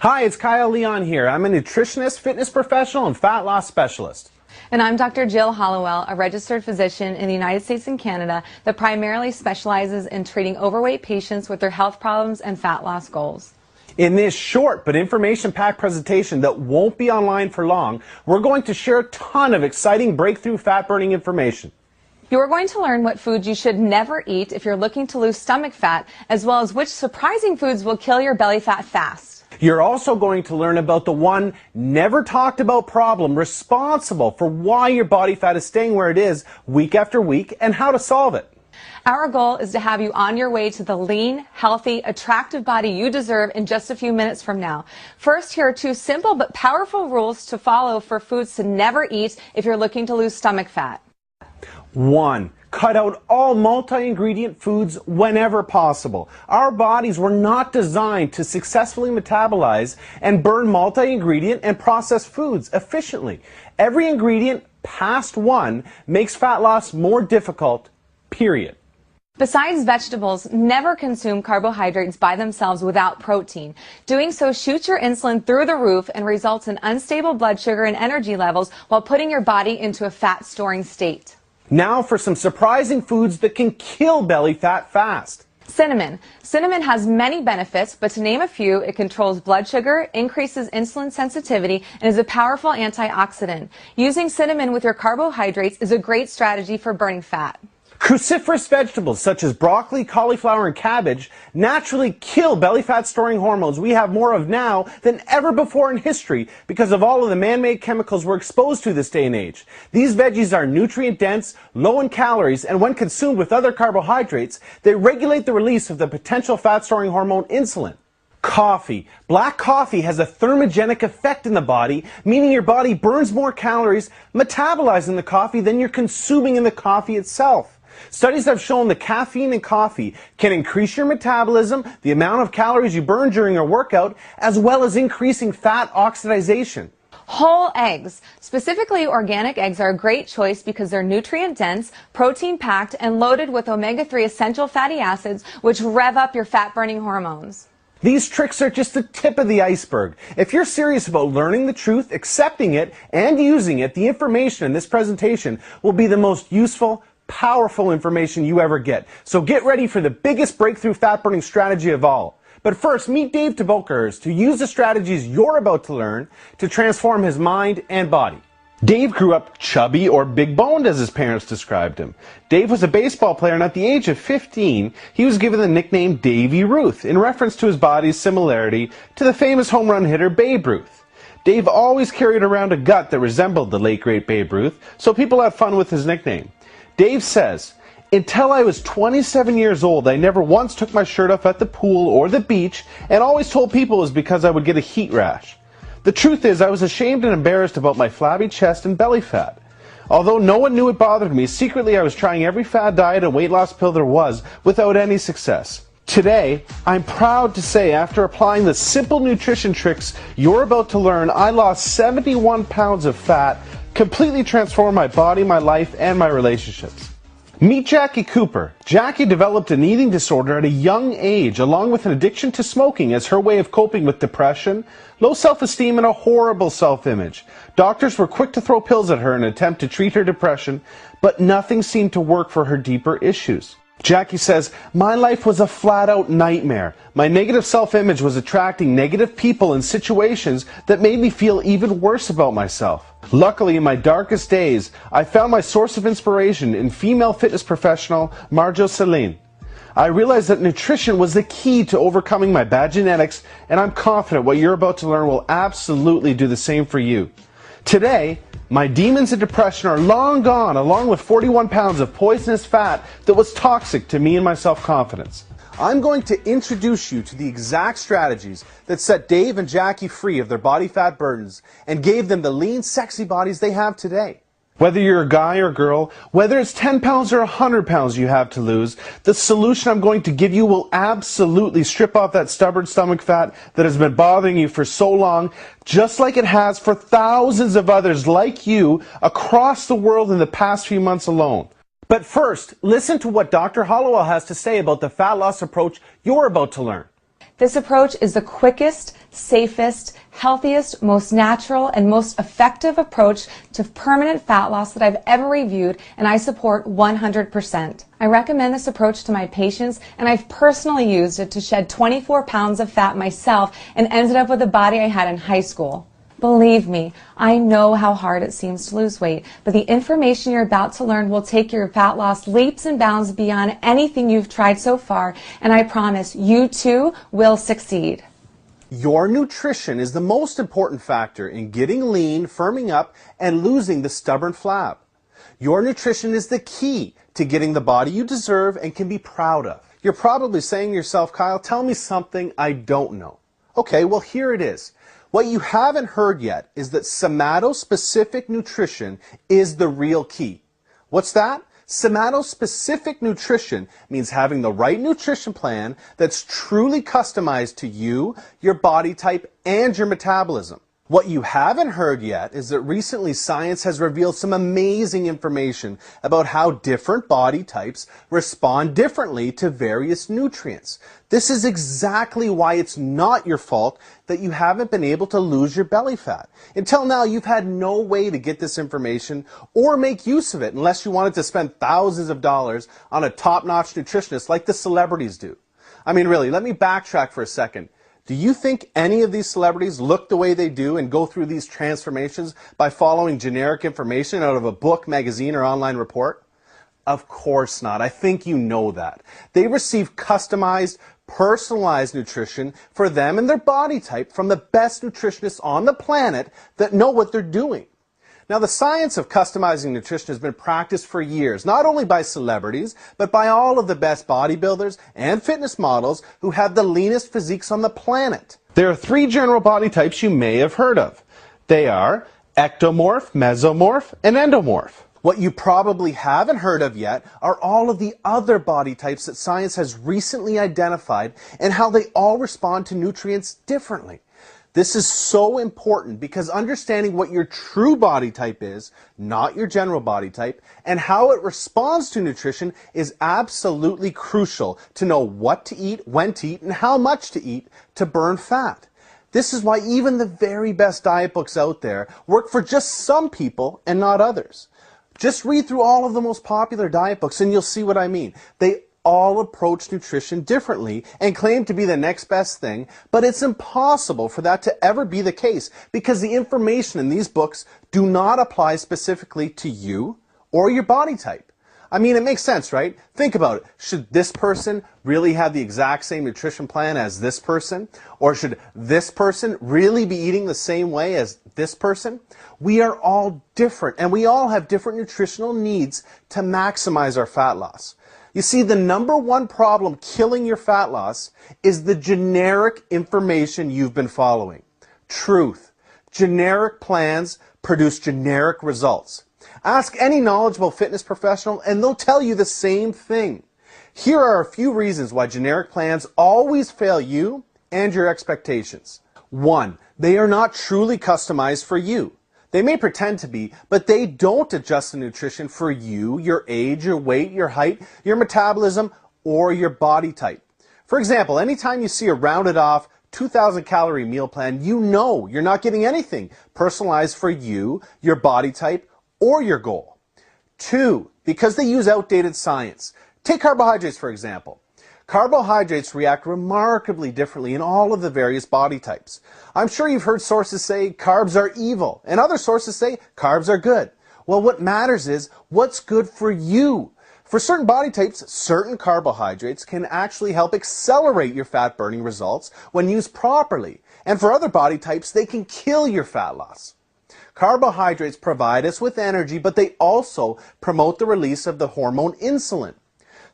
Hi, it's Kyle Leon here. I'm a nutritionist, fitness professional, and fat loss specialist. And I'm Dr. Jill Hollowell, a registered physician in the United States and Canada that primarily specializes in treating overweight patients with their health problems and fat loss goals. In this short but information-packed presentation that won't be online for long, we're going to share a ton of exciting breakthrough fat-burning information. You're going to learn what foods you should never eat if you're looking to lose stomach fat, as well as which surprising foods will kill your belly fat fast. You're also going to learn about the one never talked about problem responsible for why your body fat is staying where it is week after week and how to solve it. Our goal is to have you on your way to the lean, healthy, attractive body you deserve in just a few minutes from now. First, here are two simple but powerful rules to follow for foods to never eat if you're looking to lose stomach fat. 1. Cut out all multi-ingredient foods whenever possible. Our bodies were not designed to successfully metabolize and burn multi-ingredient and processed foods efficiently. Every ingredient past 1 makes fat loss more difficult, period. Besides vegetables, never consume carbohydrates by themselves without protein. Doing so shoots your insulin through the roof and results in unstable blood sugar and energy levels while putting your body into a fat-storing state. Now for some surprising foods that can kill belly fat fast. Cinnamon. Cinnamon has many benefits, but to name a few, it controls blood sugar, increases insulin sensitivity, and is a powerful antioxidant. Using cinnamon with your carbohydrates is a great strategy for burning fat. Cruciferous vegetables such as broccoli, cauliflower, and cabbage naturally kill belly fat storing hormones we have more of now than ever before in history because of all of the man-made chemicals we're exposed to this day and age. These veggies are nutrient dense, low in calories, and when consumed with other carbohydrates, they regulate the release of the potential fat storing hormone insulin. Coffee. Black coffee has a thermogenic effect in the body, meaning your body burns more calories metabolizing the coffee than you're consuming in the coffee itself. Studies have shown that caffeine in coffee can increase your metabolism, the amount of calories you burn during a workout, as well as increasing fat oxidation. Whole eggs, specifically organic eggs, are a great choice because they're nutrient-dense, protein-packed, and loaded with omega-3 essential fatty acids, which rev up your fat-burning hormones. These tricks are just the tip of the iceberg. If you're serious about learning the truth, accepting it, and using it, the information in this presentation will be the most useful, powerful information you ever get. So get ready for the biggest breakthrough fat-burning strategy of all. But first, meet Dave Tebokerhurst, who used the strategies you're about to learn to transform his mind and body. Dave grew up chubby or big-boned, as his parents described him. Dave was a baseball player, and at the age of 15, he was given the nickname Davy Ruth, in reference to his body's similarity to the famous home run hitter Babe Ruth. Dave always carried around a gut that resembled the late great Babe Ruth, so people had fun with his nickname. Dave says, "Until I was 27 years old, I never once took my shirt off at the pool or the beach and always told people it was because I would get a heat rash. The truth is, I was ashamed and embarrassed about my flabby chest and belly fat. Although no one knew it bothered me, secretly I was trying every fad diet and weight loss pill there was without any success. Today, I'm proud to say after applying the simple nutrition tricks you're about to learn, I lost 71 pounds of fat, completely transformed my body, my life, and my relationships." Meet Jackie Cooper. Jackie developed an eating disorder at a young age, along with an addiction to smoking as her way of coping with depression, low self-esteem, and a horrible self-image. Doctors were quick to throw pills at her in an attempt to treat her depression, but nothing seemed to work for her deeper issues. Jackie says, "My life was a flat-out nightmare. My negative self-image was attracting negative people and situations that made me feel even worse about myself. Luckily, in my darkest days, I found my source of inspiration in female fitness professional Marjo Celine. I realized that nutrition was the key to overcoming my bad genetics, and I'm confident what you're about to learn will absolutely do the same for you. Today, my demons and depression are long gone, along with 41 pounds of poisonous fat that was toxic to me and my self-confidence. I'm going to introduce you to the exact strategies that set Dave and Jackie free of their body fat burdens and gave them the lean, sexy bodies they have today. Whether you're a guy or girl, whether it's 10 pounds or 100 pounds you have to lose, the solution I'm going to give you will absolutely strip off that stubborn stomach fat that has been bothering you for so long, just like it has for thousands of others like you across the world in the past few months alone. But first, listen to what Dr. Hollowell has to say about the fat loss approach you're about to learn. This approach is the quickest, safest, healthiest, most natural, and most effective approach to permanent fat loss that I've ever reviewed, and I support 100%. I recommend this approach to my patients, and I've personally used it to shed 24 pounds of fat myself and ended up with the body I had in high school. Believe me, I know how hard it seems to lose weight, but the information you're about to learn will take your fat loss leaps and bounds beyond anything you've tried so far, and I promise you too will succeed. Your nutrition is the most important factor in getting lean, firming up, and losing the stubborn flab. Your nutrition is the key to getting the body you deserve and can be proud of. You're probably saying to yourself, Kyle, tell me something I don't know. Okay, well here it is. What you haven't heard yet is that somato-specific nutrition is the real key. What's that? Somato-specific nutrition means having the right nutrition plan that's truly customized to you, your body type, and your metabolism. What you haven't heard yet is that recently science has revealed some amazing information about how different body types respond differently to various nutrients. This is exactly why it's not your fault that you haven't been able to lose your belly fat. Until now, you've had no way to get this information or make use of it unless you wanted to spend thousands of dollars on a top-notch nutritionist like the celebrities do. I mean, really, let me backtrack for a second. Do you think any of these celebrities look the way they do and go through these transformations by following generic information out of a book, magazine, or online report? Of course not. I think you know that. They receive customized, personalized nutrition for them and their body type from the best nutritionists on the planet that know what they're doing. Now, the science of customizing nutrition has been practiced for years, not only by celebrities, but by all of the best bodybuilders and fitness models who have the leanest physiques on the planet. There are 3 general body types you may have heard of. They are ectomorph, mesomorph, and endomorph. What you probably haven't heard of yet are all of the other body types that science has recently identified and how they all respond to nutrients differently. This is so important because understanding what your true body type is, not your general body type, and how it responds to nutrition is absolutely crucial to know what to eat, when to eat, and how much to eat to burn fat. This is why even the very best diet books out there work for just some people and not others. Just read through all of the most popular diet books and you'll see what I mean. They all approach nutrition differently and claim to be the next best thing, but it's impossible for that to ever be the case because the information in these books do not apply specifically to you or your body type. I mean, it makes sense, right? Think about it. Should this person really have the exact same nutrition plan as this person? Or should this person really be eating the same way as this person? We are all different, and we all have different nutritional needs to maximize our fat loss. You see, the number one problem killing your fat loss is the generic information you've been following. Truth. Generic plans produce generic results. Ask any knowledgeable fitness professional and they'll tell you the same thing. Here are a few reasons why generic plans always fail you and your expectations. 1. They are not truly customized for you. They may pretend to be, but they don't adjust the nutrition for you, your age, your weight, your height, your metabolism, or your body type. For example, anytime you see a rounded off 2,000 calorie meal plan, you know you're not getting anything personalized for you, your body type, or your goal. 2, because they use outdated science. Take carbohydrates, for example. Carbohydrates react remarkably differently in all of the various body types. I'm sure you've heard sources say carbs are evil, and other sources say carbs are good. Well, what matters is what's good for you. For certain body types, certain carbohydrates can actually help accelerate your fat burning results when used properly. And for other body types, they can kill your fat loss. Carbohydrates provide us with energy, but they also promote the release of the hormone insulin.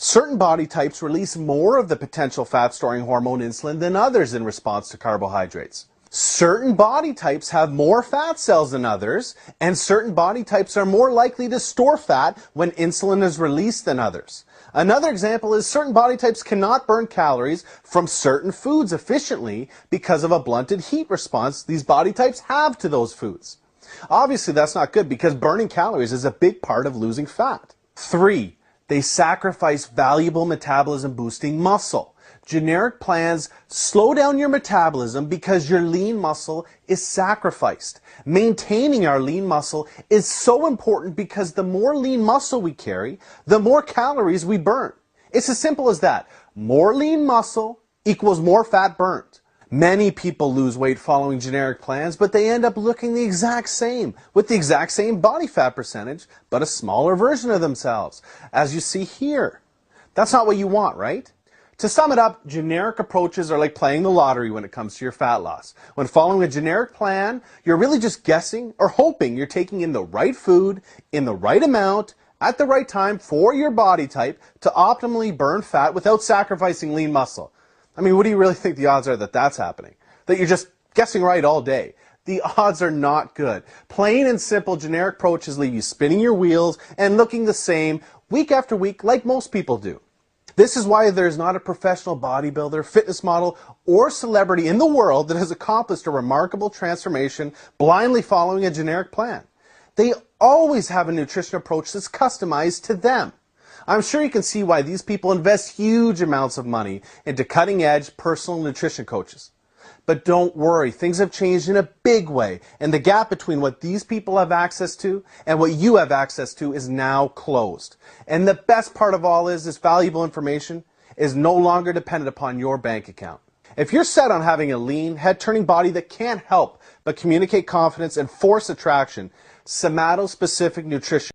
Certain body types release more of the potential fat-storing hormone insulin than others in response to carbohydrates. Certain body types have more fat cells than others, and certain body types are more likely to store fat when insulin is released than others. Another example is certain body types cannot burn calories from certain foods efficiently because of a blunted heat response these body types have to those foods. Obviously, that's not good because burning calories is a big part of losing fat. 3. They sacrifice valuable metabolism boosting muscle. generic plans slow down your metabolism because your lean muscle is sacrificed. Maintaining our lean muscle is so important because the more lean muscle we carry, the more calories we burn. It's as simple as that. More lean muscle equals more fat burnt. Many people lose weight following generic plans, but they end up looking the exact same, with the exact same body fat percentage, but a smaller version of themselves, as you see here. That's not what you want, right? To sum it up, generic approaches are like playing the lottery when it comes to your fat loss. When following a generic plan, you're really just guessing or hoping you're taking in the right food, in the right amount, at the right time for your body type to optimally burn fat without sacrificing lean muscle. I mean, what do you really think the odds are that that's happening? That you're just guessing right all day? The odds are not good. Plain and simple generic approaches leave you spinning your wheels and looking the same week after week like most people do. This is why there's not a professional bodybuilder, fitness model, or celebrity in the world that has accomplished a remarkable transformation blindly following a generic plan. They always have a nutrition approach that's customized to them. I'm sure you can see why these people invest huge amounts of money into cutting-edge personal nutrition coaches. But don't worry, things have changed in a big way, and the gap between what these people have access to and what you have access to is now closed. And the best part of all is this valuable information is no longer dependent upon your bank account. If you're set on having a lean, head-turning body that can't help but communicate confidence and force attraction, somato-specific nutrition